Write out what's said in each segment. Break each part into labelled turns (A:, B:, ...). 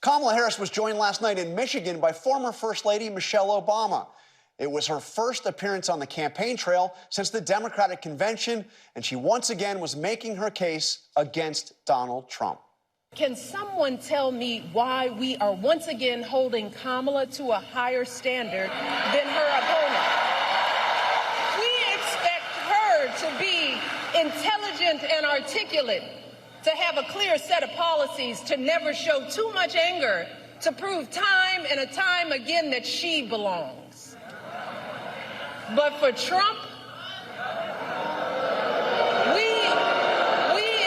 A: Kamala Harris was joined last night in Michigan by former First Lady Michelle Obama. It was her first appearance on the campaign trail since the Democratic convention, and she once again was making her case against Donald Trump.
B: Can someone tell me why we are once again holding Kamala to a higher standard than her opponent? We expect her to be intelligent and articulate, to have a clear set of policies, to never show too much anger, to prove time and time again that she belongs. But for Trump, we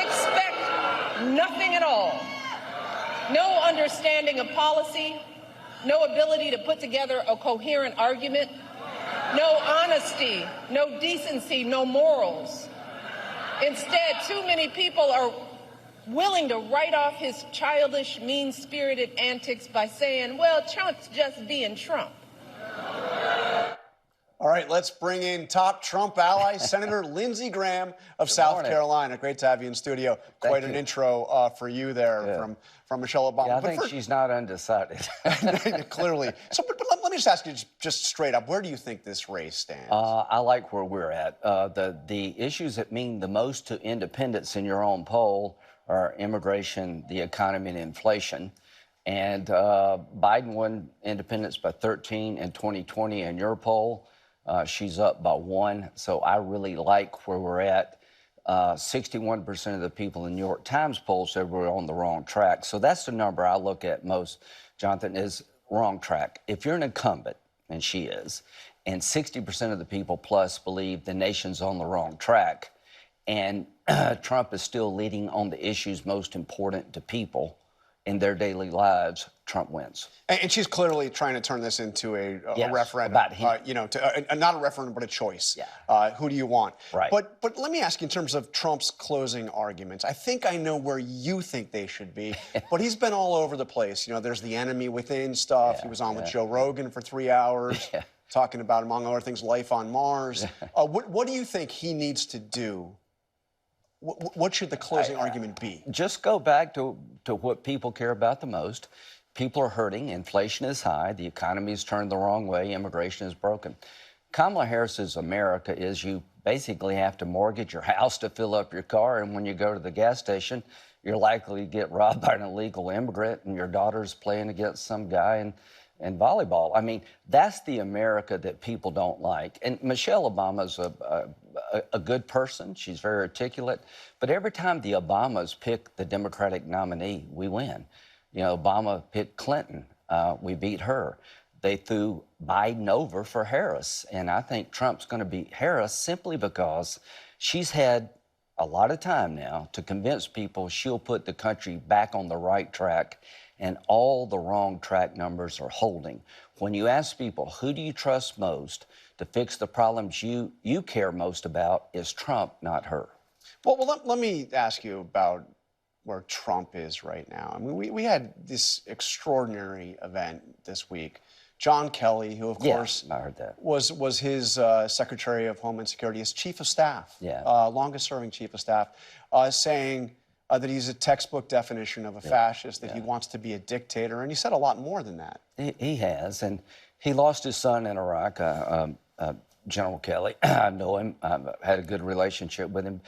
B: expect nothing at all. No understanding of policy, no ability to put together a coherent argument, no honesty, no decency, no morals. Instead, too many people are willing to write off his childish, mean-spirited antics by saying, well, Trump's just being Trump.
A: All right, let's bring in top Trump ally, Senator Lindsey Graham of South Carolina. Great to have you in studio. Quite an intro for you there from Michelle Obama.
C: Yeah, I think she's not undecided.
A: Clearly. So, but let me just ask you just straight up, where do you think this race stands?
C: I like where we're at. The issues that mean the most to independents in your own poll are immigration, the economy, and inflation. And Biden won independents by 13 in 2020 in your poll. She's up by 1. So I really like where we're at. 61% of the people in the New York Times poll said we're on the wrong track. So that's the number I look at most, Jonathan, is wrong track. If you're an incumbent, and she is, and 60% of the people plus believe the nation's on the wrong track, and Trump is still leading on the issues most important to people in their daily lives, Trump wins.
A: And she's clearly trying to turn this into a referendum.
C: About him.
A: You know, not a referendum, but a choice.
C: Yeah.
A: Who do you want?
C: Right.
A: But let me ask you, in terms of Trump's closing arguments, I think I know where you think they should be, but he's been all over the place. You know, there's the enemy within stuff.
C: Yeah,
A: he was on with Joe Rogan for 3 hours, talking about, among other things, life on Mars. What do you think he needs to do? What should the closing argument be?
C: Just go back to what people care about the most. People are hurting. Inflation is high. The economy is turned the wrong way. Immigration is broken. Kamala Harris's America is you basically have to mortgage your house to fill up your car, and when you go to the gas station, you're likely to get robbed by an illegal immigrant, and your daughter's playing against some guy in volleyball. I mean, that's the America that people don't like. And Michelle Obama's a good person. She's very articulate. But every time the Obamas pick the Democratic nominee, we win. You know, Obama picked Clinton. We beat her. They threw Biden over for Harris. And I think Trump's going to beat Harris simply because she's had a lot of time now to convince people she'll put the country back on the right track, and all the wrong track numbers are holding. When you ask people, who do you trust most to fix the problems you care most about, is Trump, not her.
A: Well, let me ask you about where Trump is right now. I mean, we had this extraordinary event this week. John Kelly, who, of course,
C: I heard that.
A: was his Secretary of Homeland Security, his Chief of Staff, longest-serving Chief of Staff, saying that he's a textbook definition of a fascist, that he wants to be a dictator, and he said a lot more than that.
C: He has, and he lost his son in Iraq, General Kelly. I know him. I've had a good relationship with him,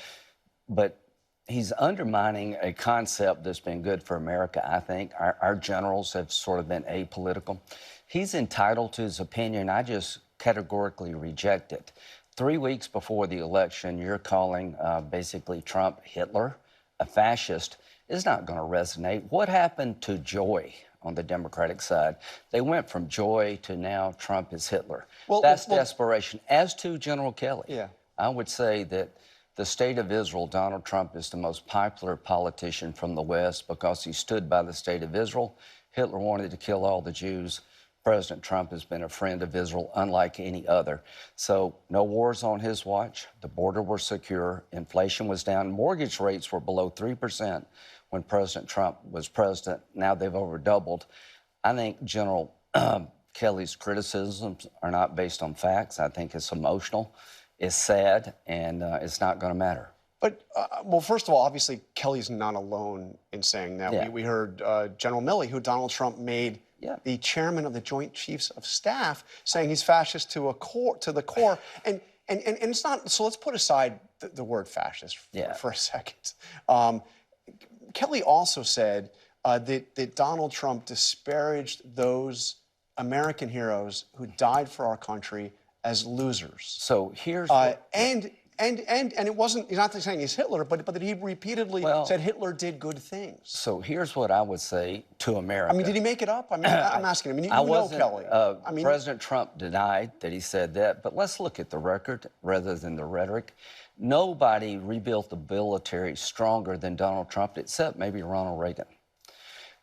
C: but he's undermining a concept that's been good for America, I think. Our generals have sort of been apolitical. He's entitled to his opinion. I just categorically reject it. 3 weeks before the election, you're calling basically Trump Hitler, a fascist, is not going to resonate. What happened to joy on the Democratic side? They went from joy to now Trump is Hitler. That's desperation. As to General Kelly, I would say that the state of Israel, Donald Trump is the most popular politician from the West because he stood by the state of Israel. Hitler wanted to kill all the Jews. President Trump has been a friend of Israel unlike any other. So no wars on his watch. The border was secure. Inflation was down. Mortgage rates were below 3% when President Trump was president. Now they've over doubled. I think General Kelly's criticisms are not based on facts. I think it's emotional, it's sad, and it's not going to matter.
A: But, well, first of all, obviously, Kelly's not alone in saying that.
C: Yeah.
A: We heard General Milley, who Donald Trump made the chairman of the Joint Chiefs of Staff, saying he's fascist to the core. And it's not, so let's put aside the word fascist for a second. Kelly also said that Donald Trump disparaged those American heroes who died for our country as losers.
C: So here's
A: and it wasn't, he's not saying he's Hitler, but that he repeatedly said Hitler did good things.
C: So here's what I would say to America.
A: I mean, did he make it up? I mean, I'm asking him. I mean, you know Kelly. I mean,
C: President Trump denied that he said that, but let's look at the record rather than the rhetoric. Nobody rebuilt the military stronger than Donald Trump, except maybe Ronald Reagan.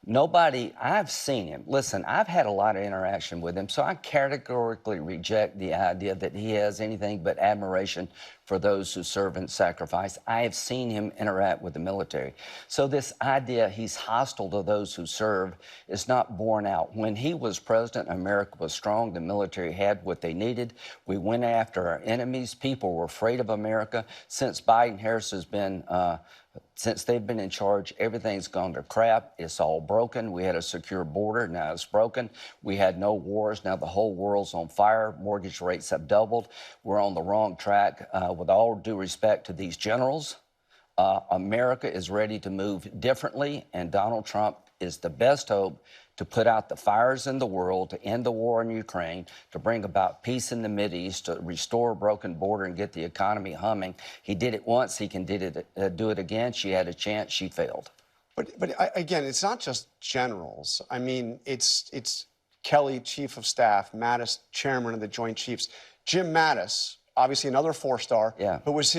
C: Nobody, I've seen him. Listen, I've had a lot of interaction with him, so I categorically reject the idea that he has anything but admiration for those who serve and sacrifice. I have seen him interact with the military. So this idea he's hostile to those who serve is not borne out. When he was president, America was strong. The military had what they needed. We went after our enemies. People were afraid of America. Since Biden-Harris has been since they've been in charge, everything's gone to crap. It's all broken. We had a secure border. Now it's broken. We had no wars. Now the whole world's on fire. Mortgage rates have doubled. We're on the wrong track. With all due respect to these generals, America is ready to move differently, and Donald Trump is the best hope to put out the fires in the world, to end the war in Ukraine, to bring about peace in the Mideast, to restore a broken border and get the economy humming. He did it once. He can do it again. She had a chance. She failed.
A: But again, it's not just generals. I mean, it's Kelly, Chief of Staff, Mattis, Chairman of the Joint Chiefs, Jim Mattis, obviously another four-star, who was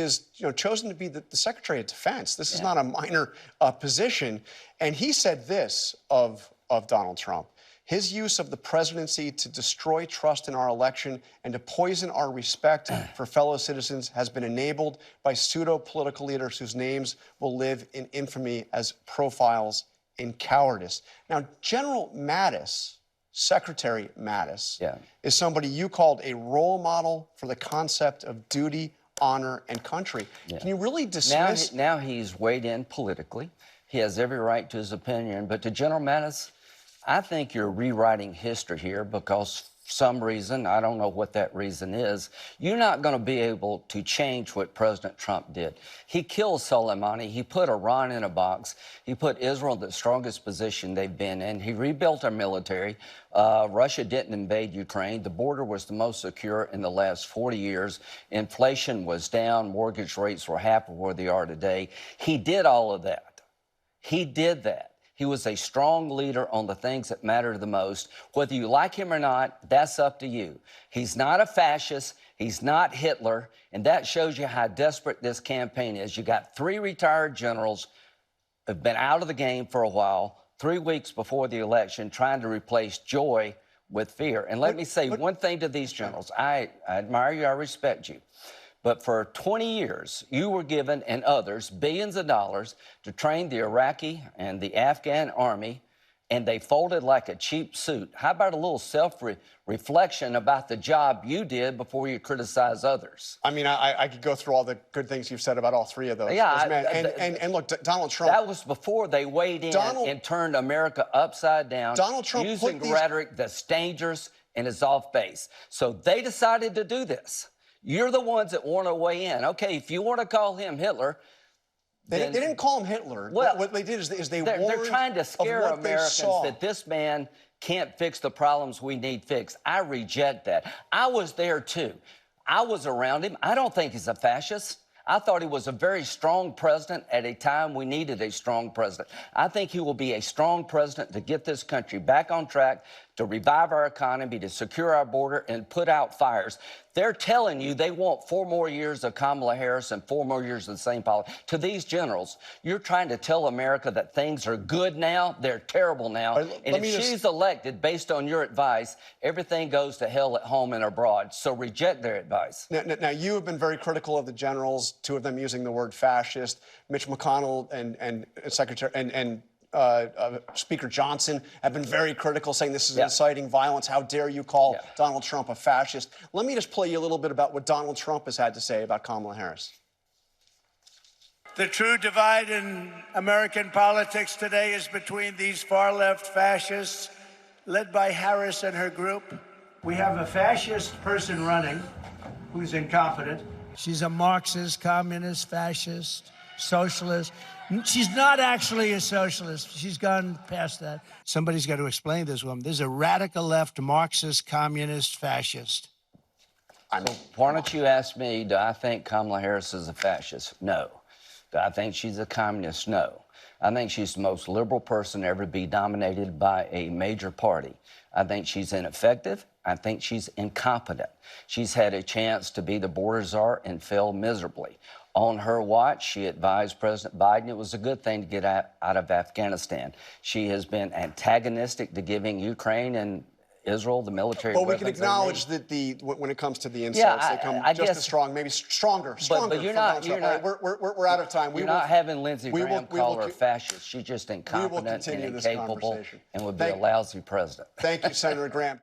A: chosen to be the Secretary of Defense. This is not a minor position. And he said this of Donald Trump: his use of the presidency to destroy trust in our election and to poison our respect for fellow citizens has been enabled by pseudo-political leaders whose names will live in infamy as profiles in cowardice. Now, General Mattis, Secretary Mattis, is somebody you called a role model for the concept of duty, honor, and country. Can you really dismiss...
C: Now he's weighed in politically. He has every right to his opinion. But to General Mattis, I think you're rewriting history here because for some reason, I don't know what that reason is, you're not going to be able to change what President Trump did. He killed Soleimani. He put Iran in a box. He put Israel in the strongest position they've been in. He rebuilt our military. Russia didn't invade Ukraine. The border was the most secure in the last 40 years. Inflation was down. Mortgage rates were half of where they are today. He did all of that. He did that. He was a strong leader on the things that matter the most. Whether you like him or not, that's up to you. He's not a fascist. He's not Hitler. And that shows you how desperate this campaign is. You got 3 retired generals who've been out of the game for a while, 3 weeks before the election, trying to replace joy with fear. And let me say one thing to these generals. I admire you. I respect you. But for 20 years, you were given, and others, billions of dollars to train the Iraqi and the Afghan army, and they folded like a cheap suit. How about a little self-reflection about the job you did before you criticize others?
A: I mean, I could go through all the good things you've said about all 3 of those. Men. And look, Donald Trump...
C: That was before they weighed in and turned America upside down.
A: Donald Trump
C: using rhetoric that's dangerous and is off base. So they decided to do this. You're the ones that want to weigh in. Okay, if you want to call him Hitler...
A: They didn't call him Hitler.
C: Well,
A: what they did is they
C: warned they're trying to scare
A: of what
C: Americans that this man can't fix the problems we need fixed. I reject that. I was there, too. I was around him. I don't think he's a fascist. I thought he was a very strong president at a time we needed a strong president. I think he will be a strong president to get this country back on track, to revive our economy, to secure our border, and put out fires. They're telling you they want 4 more years of Kamala Harris and 4 more years of the same policy. To these generals, you're trying to tell America that things are good now, they're terrible now. And if she's elected based on your advice, everything goes to hell at home and abroad. So reject their advice.
A: Now you have been very critical of the generals, 2 of them using the word fascist. Mitch McConnell and Secretary and Speaker Johnson have been very critical, saying this is inciting violence. How dare you call Donald Trump a fascist? Let me just play you a little bit about what Donald Trump has had to say about Kamala Harris.
D: The true divide in American politics today is between these far-left fascists, led by Harris and her group. We have a fascist person running who's incompetent. She's a Marxist, communist, fascist, socialist. She's not actually a socialist. She's gone past that. Somebody's got to explain this woman. This is a radical left Marxist, communist, fascist.
C: Why don't you ask me, do I think Kamala Harris is a fascist? No. Do I think she's a communist? No. I think she's the most liberal person ever to be dominated by a major party. I think she's ineffective. I think she's incompetent. She's had a chance to be the border czar and failed miserably. On her watch, she advised President Biden it was a good thing to get out of Afghanistan. She has been antagonistic to giving Ukraine and Israel the military
A: Well,
C: weapons
A: we can acknowledge that when it comes to the insults,
C: Yeah,
A: they come
C: I
A: just
C: guess,
A: as strong, maybe stronger.
C: But you're not.
A: All right, we're out of time.
C: You're not having Lindsey Graham call her a fascist. She's just
A: we will
C: incompetent and
A: continue this
C: incapable
A: conversation.
C: and would be a lousy president.
A: Thank you, Senator Graham.